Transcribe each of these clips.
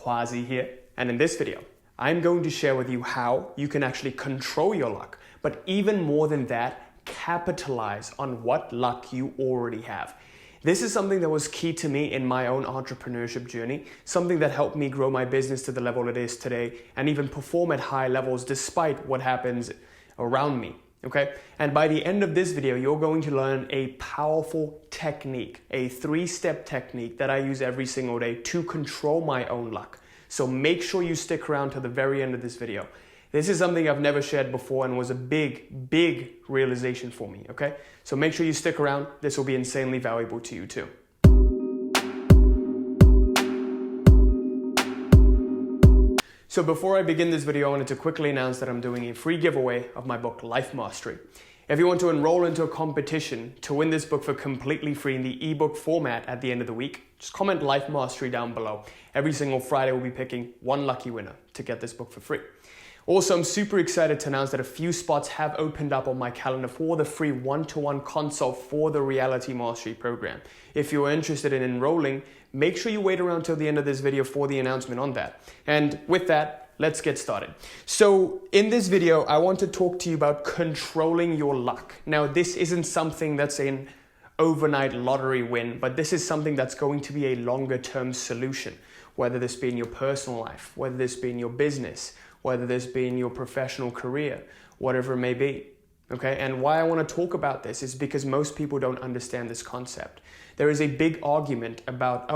Quasi here, and in this video, I'm going to share with you how you can actually control your luck, but even more than that, capitalize on what luck you already have. This is something that was key to me in my own entrepreneurship journey, something that helped me grow my business to the level it is today and even perform at high levels despite what happens around me. Okay, and by the end of this video, you're going to learn a powerful technique, a 3-step technique that I use every single day to control my own luck. So make sure you stick around to the very end of this video. This is something I've never shared before and was a big realization for me, okay? So make sure you stick around. This will be insanely valuable to you too. So before I begin this video, I wanted to quickly announce that I'm doing a free giveaway of my book, Life Mastery. If you want to enroll into a competition to win this book for completely free in the ebook format at the end of the week, just comment Life Mastery down below. Every single Friday we'll be picking one lucky winner to get this book for free. Also, I'm super excited to announce that a few spots have opened up on my calendar for the free one-to-one consult for the Reality Mastery program. If you're interested in enrolling, make sure you wait around till the end of this video for the announcement on that. And with that, let's get started. So in this video, I want to talk to you about controlling your luck. Now, this isn't something that's an overnight lottery win, but this is something that's going to be a longer term solution, whether this be in your personal life, whether this be in your business, whether this be in your professional career, whatever it may be. Okay, and why I want to talk about this is because most people don't understand this concept. There is a big argument about,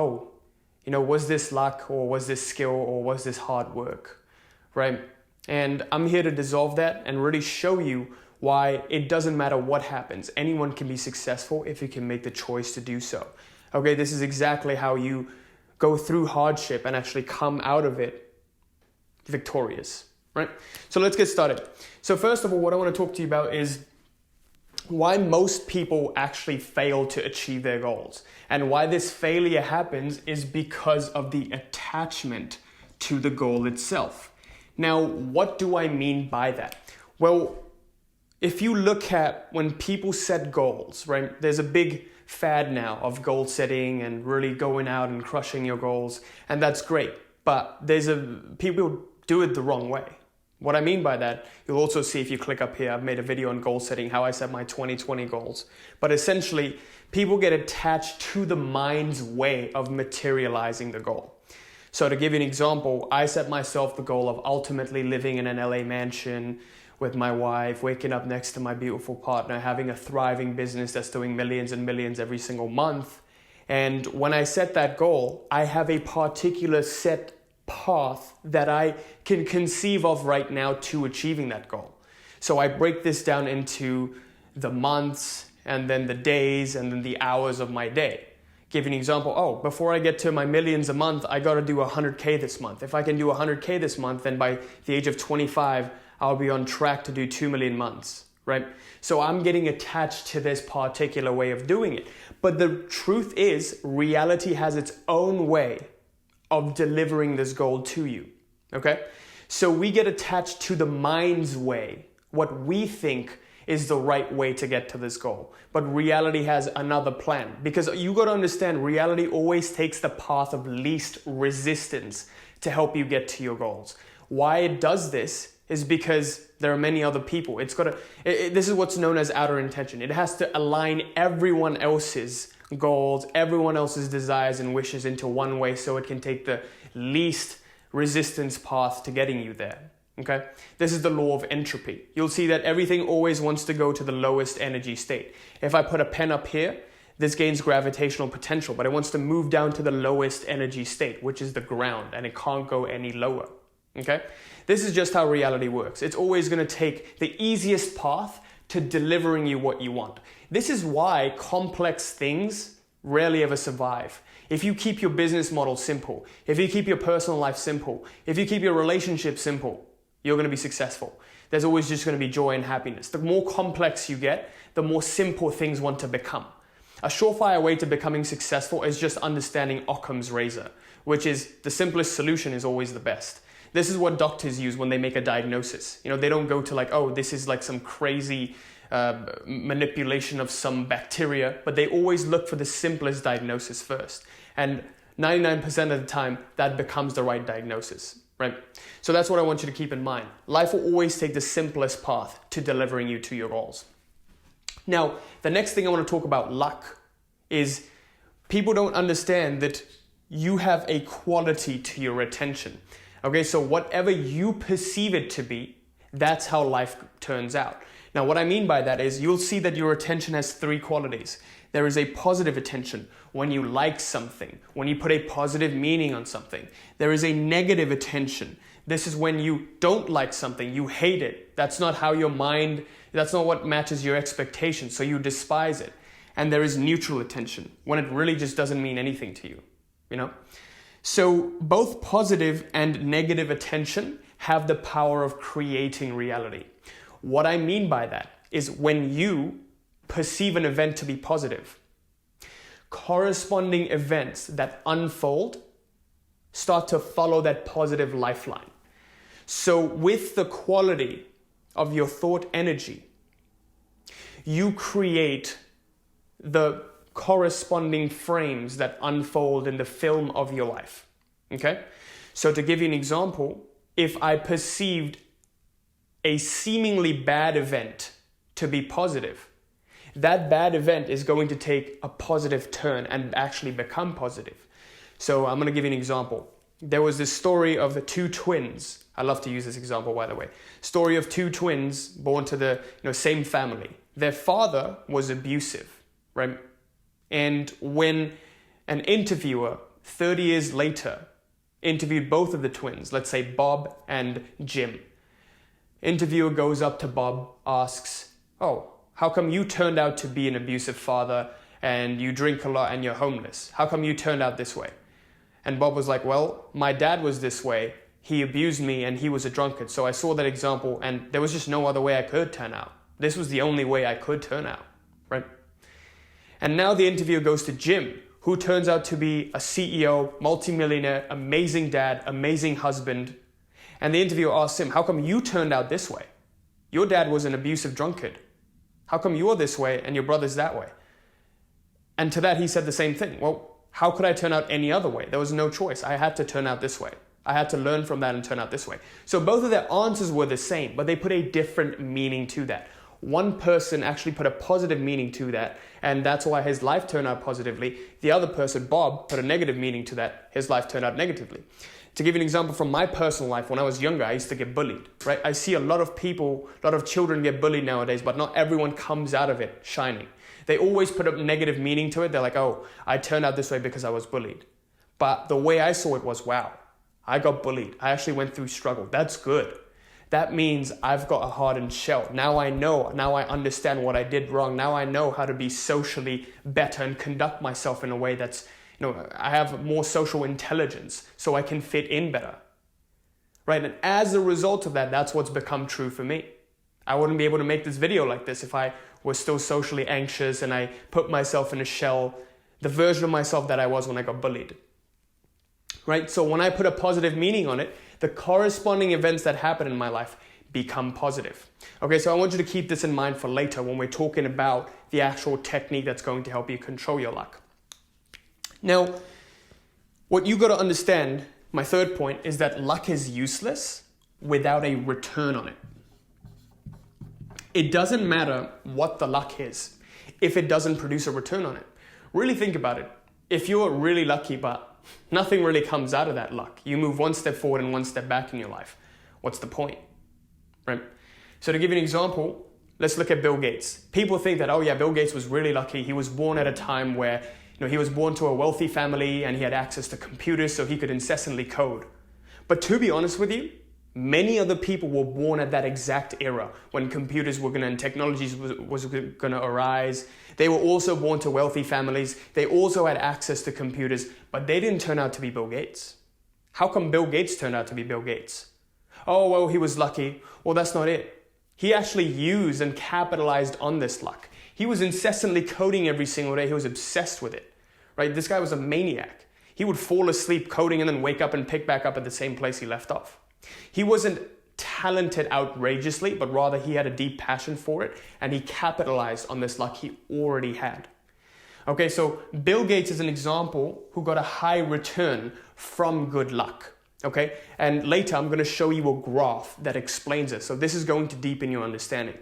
was this luck or was this skill or was this hard work, right? And I'm here to dissolve that and really show you why it doesn't matter what happens. Anyone can be successful if you can make the choice to do so. Okay, this is exactly how you go through hardship and actually come out of it victorious, right? So let's get started. So first of all, what I want to talk to you about is why most people actually fail to achieve their goals. And why this failure happens is because of the attachment to the goal itself. Now, what do I mean by that? Well, if you look at when people set goals, right? There's a big fad now of goal setting and really going out and crushing your goals, and that's great. But people do it the wrong way. What I mean by that, you'll also see if you click up here, I've made a video on goal setting, how I set my 2020 goals. But essentially, people get attached to the mind's way of materializing the goal. So to give you an example, I set myself the goal of ultimately living in an LA mansion with my wife, waking up next to my beautiful partner, having a thriving business that's doing millions and millions every single month. And when I set that goal, I have a particular set path that I can conceive of right now to achieving that goal. So I break this down into the months and then the days and then the hours of my day. Give you an example, before I get to my millions a month, I got to do 100K this month. If I can do 100K this month, then by the age of 25, I'll be on track to do 2 million months, right? So I'm getting attached to this particular way of doing it. But the truth is, reality has its own way of delivering this goal to you, okay? So we get attached to the mind's way, what we think is the right way to get to this goal. But reality has another plan, because you got to understand, reality always takes the path of least resistance to help you get to your goals. Why it does this is because there are many other people. This is what's known as outer intention. It has to align everyone else's goals, everyone else's desires and wishes into one way so it can take the least resistance path to getting you there. Okay? This is the law of entropy. You'll see that everything always wants to go to the lowest energy state. If I put a pen up here, this gains gravitational potential, but it wants to move down to the lowest energy state, which is the ground, and it can't go any lower. Okay? This is just how reality works. It's always going to take the easiest path to delivering you what you want. This is why complex things rarely ever survive. If you keep your business model simple, if you keep your personal life simple, if you keep your relationship simple, you're going to be successful. There's always just going to be joy and happiness. The more complex you get, the more simple things want to become. A surefire way to becoming successful is just understanding Occam's razor, which is the simplest solution is always the best. This is what doctors use when they make a diagnosis. They don't go to this is like some crazy manipulation of some bacteria, but they always look for the simplest diagnosis first. And 99% of the time, that becomes the right diagnosis, right? So that's what I want you to keep in mind. Life will always take the simplest path to delivering you to your goals. Now, the next thing I want to talk about luck is people don't understand that you have a quality to your attention. Okay, so whatever you perceive it to be, that's how life turns out. Now, what I mean by that is you'll see that your attention has three qualities. There is a positive attention when you like something, when you put a positive meaning on something. There is a negative attention. This is when you don't like something, you hate it. That's not what matches your expectations, so you despise it. And there is neutral attention, when it really just doesn't mean anything to you, you know? So both positive and negative attention have the power of creating reality. What I mean by that is when you perceive an event to be positive, corresponding events that unfold start to follow that positive lifeline. So with the quality of your thought energy, you create the corresponding frames that unfold in the film of your life. Okay? So to give you an example, if I perceived a seemingly bad event to be positive, that bad event is going to take a positive turn and actually become positive. So I'm going to give you an example. There was this story of the two twins. I love to use this example, by the way. Story of two twins born to the same family. Their father was abusive, right? And when an interviewer 30 years later interviewed both of the twins, let's say Bob and Jim, interviewer goes up to Bob, asks, "Oh, how come you turned out to be an abusive father and you drink a lot and you're homeless? How come you turned out this way?" And Bob was like, "Well, my dad was this way. He abused me and he was a drunkard. So I saw that example and there was just no other way I could turn out. This was the only way I could turn out," right? And now the interviewer goes to Jim, who turns out to be a CEO, multimillionaire, amazing dad, amazing husband. And the interviewer asks him, "How come you turned out this way? Your dad was an abusive drunkard. How come you're this way and your brother's that way?" And to that he said the same thing. "Well, how could I turn out any other way? There was no choice. I had to turn out this way. I had to learn from that and turn out this way." So both of their answers were the same, but they put a different meaning to that. One person actually put a positive meaning to that, and that's why his life turned out positively. The other person, Bob, put a negative meaning to that. His life turned out negatively. To give you an example from my personal life, when I was younger, I used to get bullied, right? I see a lot of people, a lot of children get bullied nowadays, but not everyone comes out of it shining. They always put a negative meaning to it. They're like, "Oh, I turned out this way because I was bullied." But the way I saw it was, wow, I got bullied. I actually went through struggle. That's good. That means I've got a hardened shell. Now I know, now I understand what I did wrong. Now I know how to be socially better and conduct myself in a way that's, I have more social intelligence so I can fit in better, right? And as a result of that, that's what's become true for me. I wouldn't be able to make this video like this if I was still socially anxious and I put myself in a shell, the version of myself that I was when I got bullied, right? So when I put a positive meaning on it, the corresponding events that happen in my life become positive. Okay, so I want you to keep this in mind for later when we're talking about the actual technique that's going to help you control your luck. Now, what you got to understand, my third point, is that luck is useless without a return on it. It doesn't matter what the luck is if it doesn't produce a return on it. Really think about it. If you're really lucky but nothing really comes out of that luck, you move one step forward and one step back in your life, what's the point, right? So to give you an example, let's look at Bill Gates. People think that, oh yeah, Bill Gates was really lucky. He was born at a time where he was born to a wealthy family and he had access to computers so he could incessantly code. But to be honest with you, many other people were born at that exact era when computers were and technologies was going to arise. They were also born to wealthy families. They also had access to computers, but they didn't turn out to be Bill Gates. How come Bill Gates turned out to be Bill Gates? Oh, well, he was lucky. Well, that's not it. He actually used and capitalized on this luck. He was incessantly coding every single day. He was obsessed with it, right? This guy was a maniac. He would fall asleep coding and then wake up and pick back up at the same place he left off. He wasn't talented outrageously, but rather he had a deep passion for it and he capitalized on this luck he already had. Okay, so Bill Gates is an example who got a high return from good luck. Okay, and later I'm going to show you a graph that explains it. So this is going to deepen your understanding.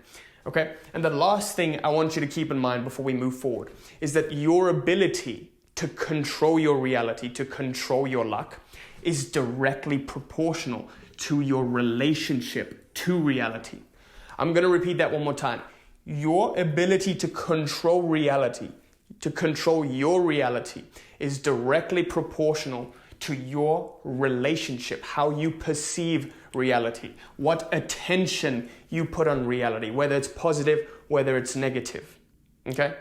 Okay, and the last thing I want you to keep in mind before we move forward is that your ability to control your reality, to control your luck, is directly proportional to your relationship to reality. I'm going to repeat that one more time. Your ability to control reality, to control your reality, is directly proportional to your relationship, how you perceive reality, what attention you put on reality, whether it's positive, whether it's negative. Okay?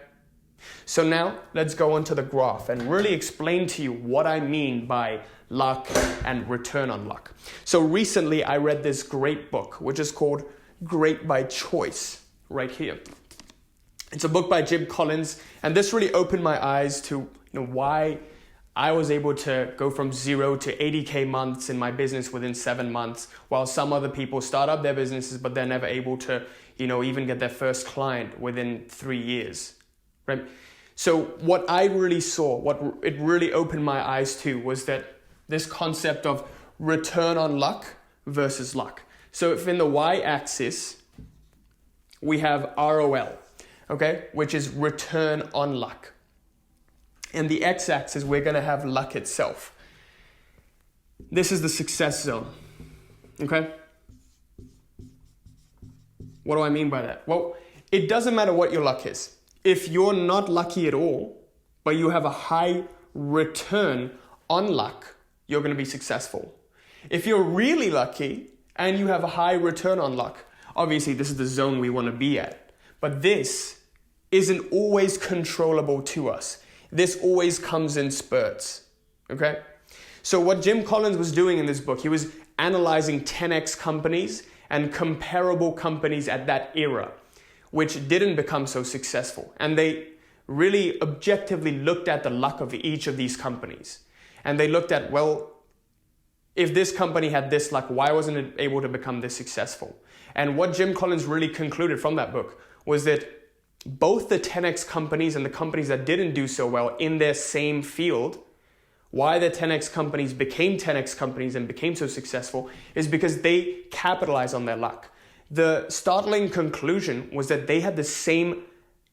So now let's go on to the graph and really explain to you what I mean by luck and return on luck. So recently I read this great book, which is called Great by Choice, right here. It's a book by Jim Collins, and this really opened my eyes to why I was able to go from 0 to 80K months in my business within 7 months, while some other people start up their businesses, but they're never able to, even get their first client within 3 years, right? So what I really saw, what it really opened my eyes to, was that this concept of return on luck versus luck. So if in the y-axis, we have ROL, okay, which is return on luck. And the x-axis, we're going to have luck itself. This is the success zone, okay? What do I mean by that? Well, it doesn't matter what your luck is. If you're not lucky at all, but you have a high return on luck, you're going to be successful. If you're really lucky and you have a high return on luck, obviously this is the zone we want to be at. But this isn't always controllable to us. This always comes in spurts, okay? So what Jim Collins was doing in this book, he was analyzing 10x companies and comparable companies at that era, which didn't become so successful. And they really objectively looked at the luck of each of these companies. And they looked at, well, if this company had this luck, why wasn't it able to become this successful? And what Jim Collins really concluded from that book was that both the 10x companies and the companies that didn't do so well in their same field, why the 10x companies became 10x companies and became so successful is because they capitalized on their luck. The startling conclusion was that they had the same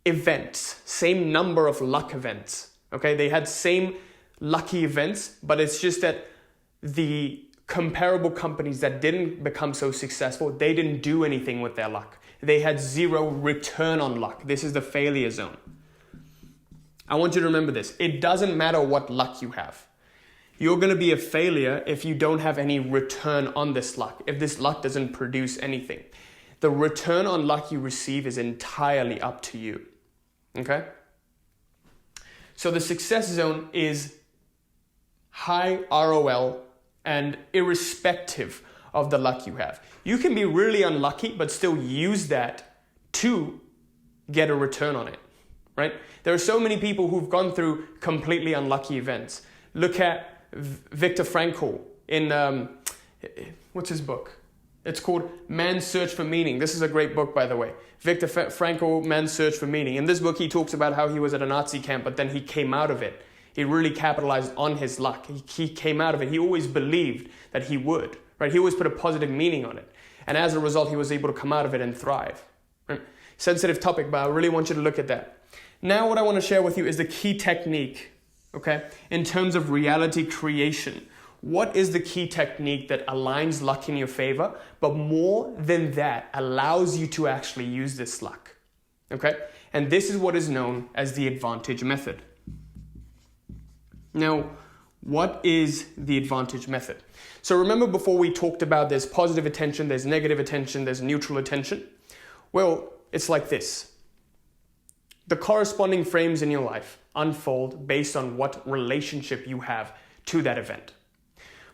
events, same number of luck events. Okay, they had same lucky events, but it's just that the comparable companies that didn't become so successful, they didn't do anything with their luck. They had zero return on luck. This is the failure zone. I want you to remember this. It doesn't matter what luck you have. You're going to be a failure if you don't have any return on this luck, if this luck doesn't produce anything. The return on luck you receive is entirely up to you. Okay? So the success zone is high ROL and irrespective of the luck you have. You can be really unlucky, but still use that to get a return on it, right? There are so many people who've gone through completely unlucky events. Look at Viktor Frankl in, what's his book? It's called Man's Search for Meaning. This is a great book, by the way. Viktor Frankl, Man's Search for Meaning. In this book, he talks about how he was at a Nazi camp, but then he came out of it. He really capitalized on his luck. He came out of it. He always believed that he would, right? He always put a positive meaning on it. And as a result, he was able to come out of it and thrive. Right? Sensitive topic, but I really want you to look at that. Now what I want to share with you is the key technique, okay? In terms of reality creation. What is the key technique that aligns luck in your favor, but more than that, allows you to actually use this luck, okay? And this is what is known as the advantage method. Now, what is the advantage method? So remember before we talked about there's positive attention, there's negative attention, there's neutral attention? Well, it's like this. The corresponding frames in your life unfold based on what relationship you have to that event.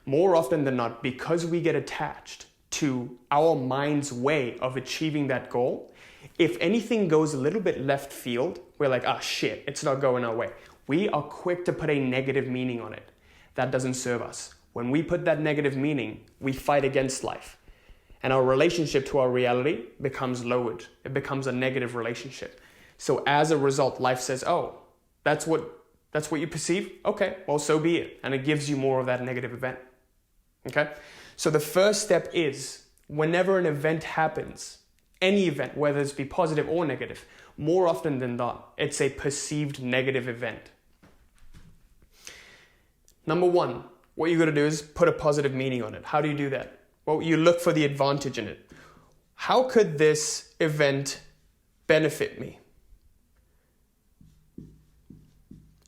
More often than not, because we get attached to our mind's way of achieving that goal, if anything goes a little bit left field, we're like, ah, shit, it's not going our way. We are quick to put a negative meaning on it. That doesn't serve us. When we put that negative meaning, we fight against life. And our relationship to our reality becomes lowered. It becomes a negative relationship. So as a result, life says, oh, That's what you perceive? Okay, well, so be it. And it gives you more of that negative event. Okay? So the first step is, whenever an event happens, any event, whether it's be positive or negative, more often than not, it's a perceived negative event. Number one, what you're going to do is put a positive meaning on it. How do you do that? Well, you look for the advantage in it. How could this event benefit me?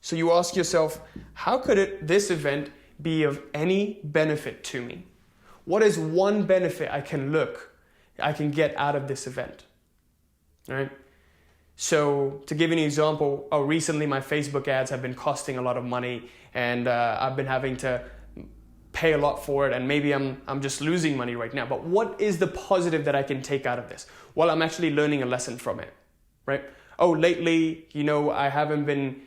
So you ask yourself, how could this event be of any benefit to me? What is one benefit I can get out of this event? All right? So to give you an example, recently my Facebook ads have been costing a lot of money, and I've been having to pay a lot for it, and maybe I'm just losing money right now. But what is the positive that I can take out of this? Well, I'm actually learning a lesson from it, right? Lately, I haven't been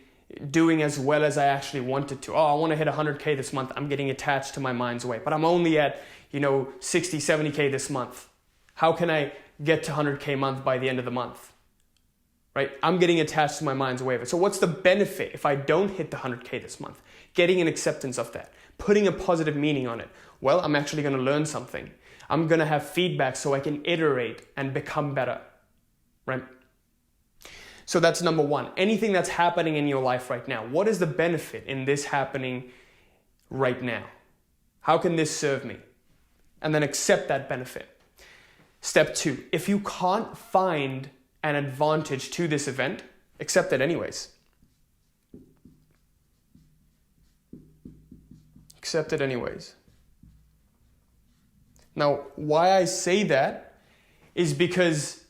doing as well as I actually wanted to. I want to hit 100K this month. I'm getting attached to my mind's way, but I'm only at, 60, 70K this month. How can I get to 100K month by the end of the month? Right? I'm getting attached to my mind's way of it. So what's the benefit if I don't hit the 100K this month? Getting an acceptance of that, putting a positive meaning on it. Well, I'm actually going to learn something. I'm going to have feedback so I can iterate and become better, right? So that's number one. Anything that's happening in your life right now, what is the benefit in this happening right now? How can this serve me? And then accept that benefit. Step two, if you can't find an advantage to this event, accept it anyways. Accept it anyways. Now, why I say that is because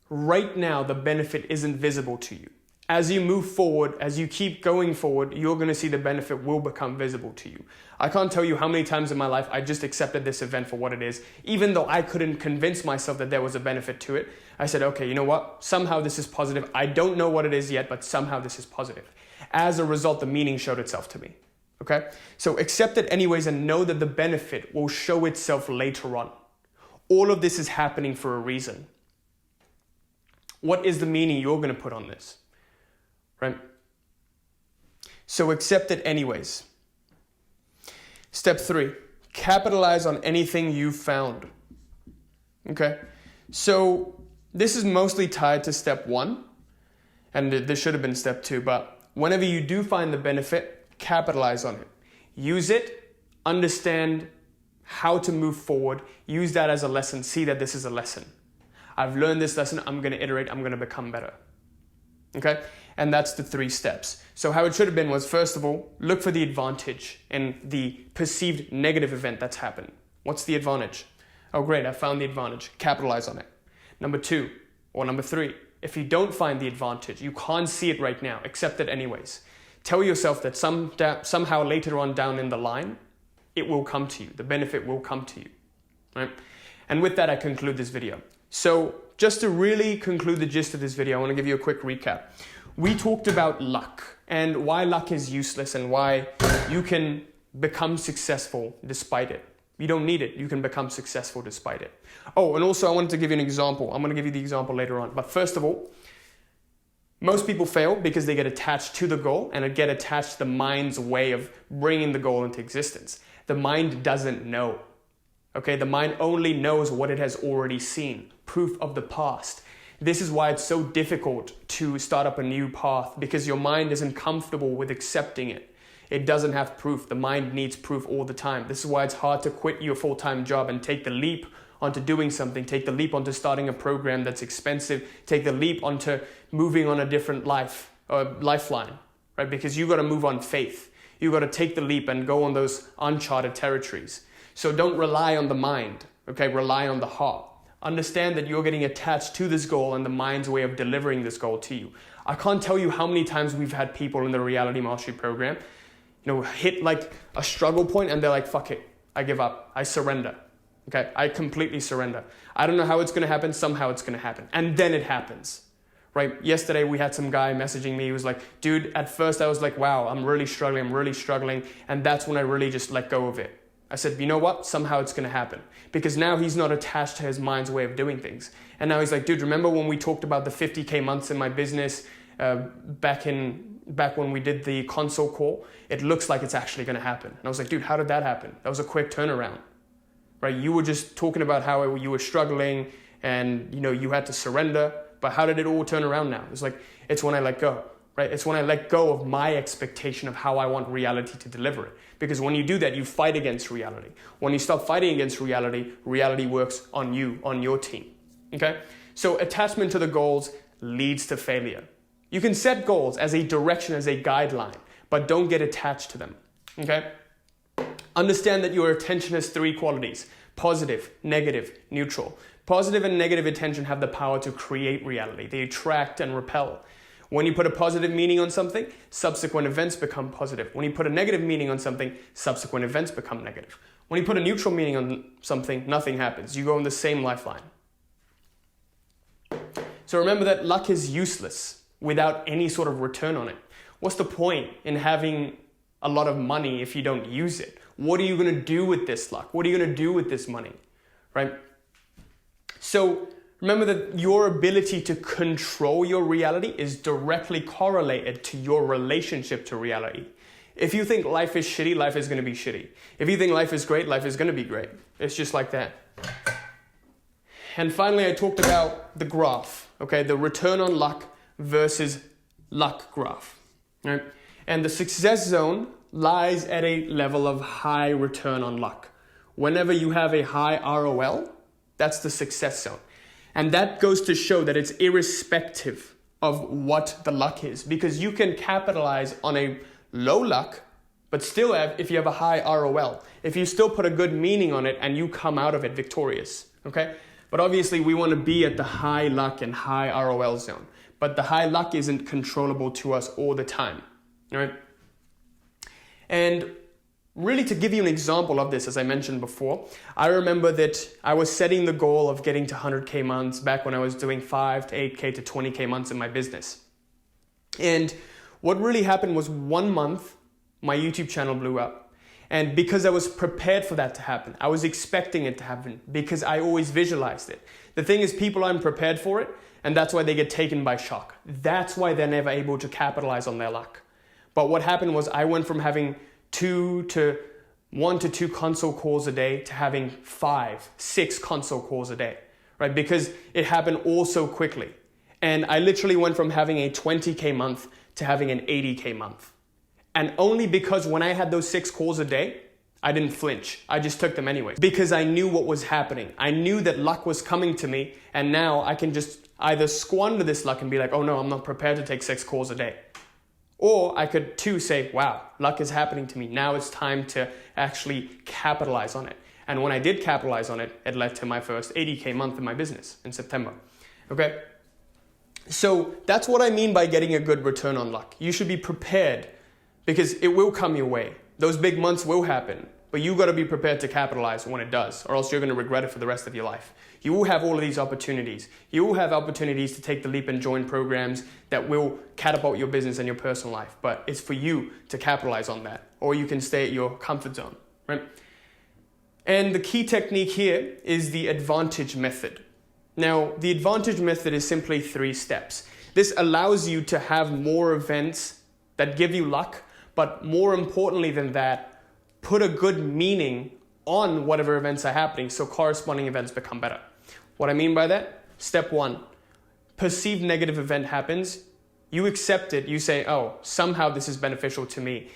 right now the benefit isn't visible to you. As you move forward, as you keep going forward, you're going to see the benefit will become visible to you. I can't tell you how many times in my life I just accepted this event for what it is. Even though I couldn't convince myself that there was a benefit to it, I said, okay, you know what? Somehow this is positive. I don't know what it is yet, but somehow this is positive. As a result, the meaning showed itself to me. Okay? So accept it anyways and know that the benefit will show itself later on. All of this is happening for a reason. What is the meaning you're going to put on this? Right? So accept it anyways. Step three, capitalize on anything you've found. Okay? So this is mostly tied to step one, and this should have been step two, but whenever you do find the benefit, capitalize on it. Use it, understand how to move forward, use that as a lesson, see that this is a lesson. I've learned this lesson, I'm going to iterate, I'm going to become better. Okay? And that's the 3 steps. So how it should have been was, first of all, look for the advantage in the perceived negative event that's happened. What's the advantage? Oh, great, I found the advantage. Capitalize on it. Number 2, or number 3, if you don't find the advantage, you can't see it right now, accept it anyways. Tell yourself that somehow later on down in the line, it will come to you. The benefit will come to you. Right? And with that, I conclude this video. So just to really conclude the gist of this video, I want to give you a quick recap. We talked about luck and why luck is useless and why you can become successful despite it. You don't need it. You can become successful despite it. Oh, and also I wanted to give you an example. I'm going to give you the example later on. But first of all, most people fail because they get attached to the goal and get attached to the mind's way of bringing the goal into existence. The mind doesn't know. Okay, the mind only knows what it has already seen, proof of the past. This is why it's so difficult to start up a new path, because your mind isn't comfortable with accepting it. It doesn't have proof. The mind needs proof all the time. This is why it's hard to quit your full-time job and take the leap onto doing something, take the leap onto starting a program that's expensive, take the leap onto moving on a different lifeline, right? Because you got to move on faith. You got to take the leap and go on those uncharted territories. So don't rely on the mind, okay? Rely on the heart. Understand that you're getting attached to this goal and the mind's way of delivering this goal to you. I can't tell you how many times we've had people in the Reality Mastery Program, hit like a struggle point and they're like, fuck it, I give up, I surrender. Okay, I completely surrender. I don't know how it's going to happen, somehow it's going to happen. And then it happens, right? Yesterday we had some guy messaging me, he was like, dude, at first I was like, wow, I'm really struggling. And that's when I really just let go of it. I said, you know what? Somehow it's going to happen. Because now he's not attached to his mind's way of doing things. And now he's like, dude, remember when we talked about the 50K months in my business back in back when we did the console call, it looks like it's actually going to happen. And I was like, dude, how did that happen? That was a quick turnaround, right? You were just talking about how you were struggling and, you had to surrender, but how did it all turn around now? It's like, it's when I let go, right? It's when I let go of my expectation of how I want reality to deliver it. Because when you do that, you fight against reality. When you stop fighting against reality, reality works on you, on your team, okay? So attachment to the goals leads to failure. You can set goals as a direction, as a guideline, but don't get attached to them, okay? Understand that your attention has 3 qualities: positive, negative, neutral. Positive and negative attention have the power to create reality. They attract and repel. When you put a positive meaning on something, subsequent events become positive. When you put a negative meaning on something, subsequent events become negative. When you put a neutral meaning on something, nothing happens. You go on the same lifeline. So remember that luck is useless without any sort of return on it. What's the point in having a lot of money if you don't use it? What are you going to do with this luck? What are you going to do with this money, right? So remember that your ability to control your reality is directly correlated to your relationship to reality. If you think life is shitty, life is going to be shitty. If you think life is great, life is going to be great. It's just like that. And finally, I talked about the graph, okay? The return on luck versus luck graph, right? And the success zone lies at a level of high return on luck. Whenever you have a high ROL, that's the success zone. And that goes to show that it's irrespective of what the luck is, because you can capitalize on a low luck, but still if you have a high ROL, if you still put a good meaning on it and you come out of it victorious, okay? But obviously we want to be at the high luck and high ROL zone. But the high luck isn't controllable to us all the time, right? And really, to give you an example of this, as I mentioned before, I remember that I was setting the goal of getting to 100K months back when I was doing 5 to 8K to 20K months in my business. And what really happened was 1 month, my YouTube channel blew up. And because I was prepared for that to happen, I was expecting it to happen because I always visualized it. The thing is, people aren't prepared for it, and that's why they get taken by shock. That's why they're never able to capitalize on their luck. But what happened was I went from having 1 to 2 console calls a day to having 5, 6 console calls a day, right? Because it happened all so quickly. And I literally went from having a 20K month to having an 80K month. And only because when I had those 6 calls a day, I didn't flinch. I just took them anyway. Because I knew what was happening. I knew that luck was coming to me, and now I can just either squander this luck and be like, oh no, I'm not prepared to take 6 calls a day. Or I could too say, wow, luck is happening to me. Now it's time to actually capitalize on it. And when I did capitalize on it, it led to my first 80K month in my business in September. Okay? So that's what I mean by getting a good return on luck. You should be prepared because it will come your way. Those big months will happen, but you got to be prepared to capitalize when it does, or else you're going to regret it for the rest of your life. You will have all of these opportunities. You will have opportunities to take the leap and join programs that will catapult your business and your personal life, but it's for you to capitalize on that, or you can stay at your comfort zone, right? And the key technique here is the advantage method. Now, the advantage method is simply 3 steps. This allows you to have more events that give you luck, but more importantly than that, put a good meaning on whatever events are happening so corresponding events become better. What I mean by that? Step 1, perceived negative event happens, you accept it, you say, oh, somehow this is beneficial to me,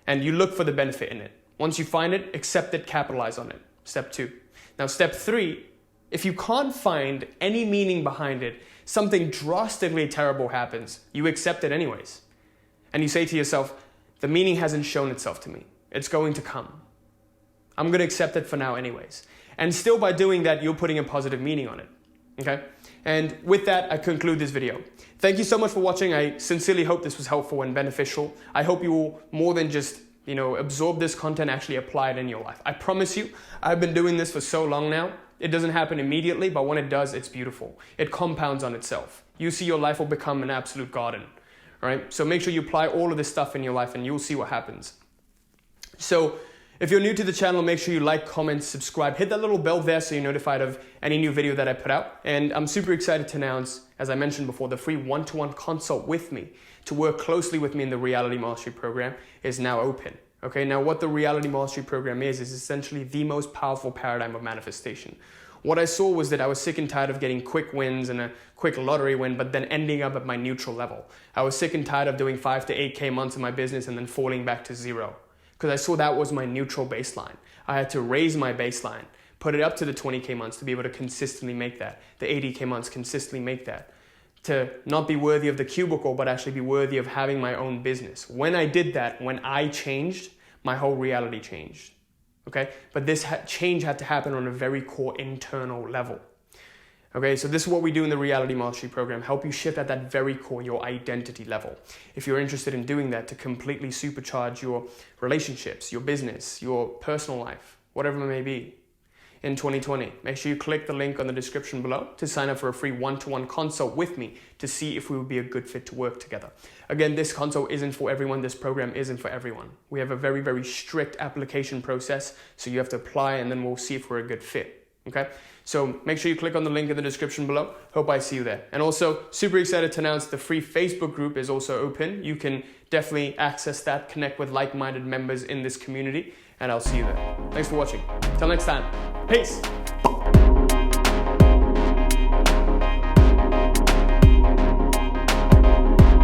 and you look for the benefit in it. Once you find it, accept it, capitalize on it. Step 2. Now, step 3, if you can't find any meaning behind it, something drastically terrible happens, you accept it anyways. And you say to yourself, the meaning hasn't shown itself to me. It's going to come. I'm going to accept it for now anyways. And still by doing that, you're putting a positive meaning on it. Okay? And with that, I conclude this video. Thank you so much for watching. I sincerely hope this was helpful and beneficial. I hope you will more than just, absorb this content, actually apply it in your life. I promise you, I've been doing this for so long now. It doesn't happen immediately, but when it does, it's beautiful. It compounds on itself. You see your life will become an absolute garden. All right? So make sure you apply all of this stuff in your life and you'll see what happens. So If you're new to the channel, make sure you like, comment, subscribe, hit that little bell there so you're notified of any new video that I put out. And I'm super excited to announce, as I mentioned before, the free one-to-one consult with me to work closely with me in the Reality Mastery Program is now open. Okay, now what the Reality Mastery Program is essentially the most powerful paradigm of manifestation. What I saw was that I was sick and tired of getting quick wins and a quick lottery win, but then ending up at my neutral level. I was sick and tired of doing 5 to 8K months in my business and then falling back to zero. Because I saw that was my neutral baseline. I had to raise my baseline, put it up to the 20K months to be able to consistently make that, the 80K months consistently make that, to not be worthy of the cubicle, but actually be worthy of having my own business. When I did that, when I changed, my whole reality changed. Okay, but this change had to happen on a very core internal level. Okay, so this is what we do in the Reality Mastery Program, help you shift at that very core, your identity level. If you're interested in doing that to completely supercharge your relationships, your business, your personal life, whatever it may be, in 2020, make sure you click the link on the description below to sign up for a free one-to-one consult with me to see if we would be a good fit to work together. Again, this consult isn't for everyone. This program isn't for everyone. We have a very, very strict application process, so you have to apply and then we'll see if we're a good fit. Okay, so make sure you click on the link in the description below. Hope I see you there. And also, super excited to announce the free Facebook group is also open. You can definitely access that, connect with like-minded members in this community, and I'll see you there. Thanks for watching. Till next time, peace.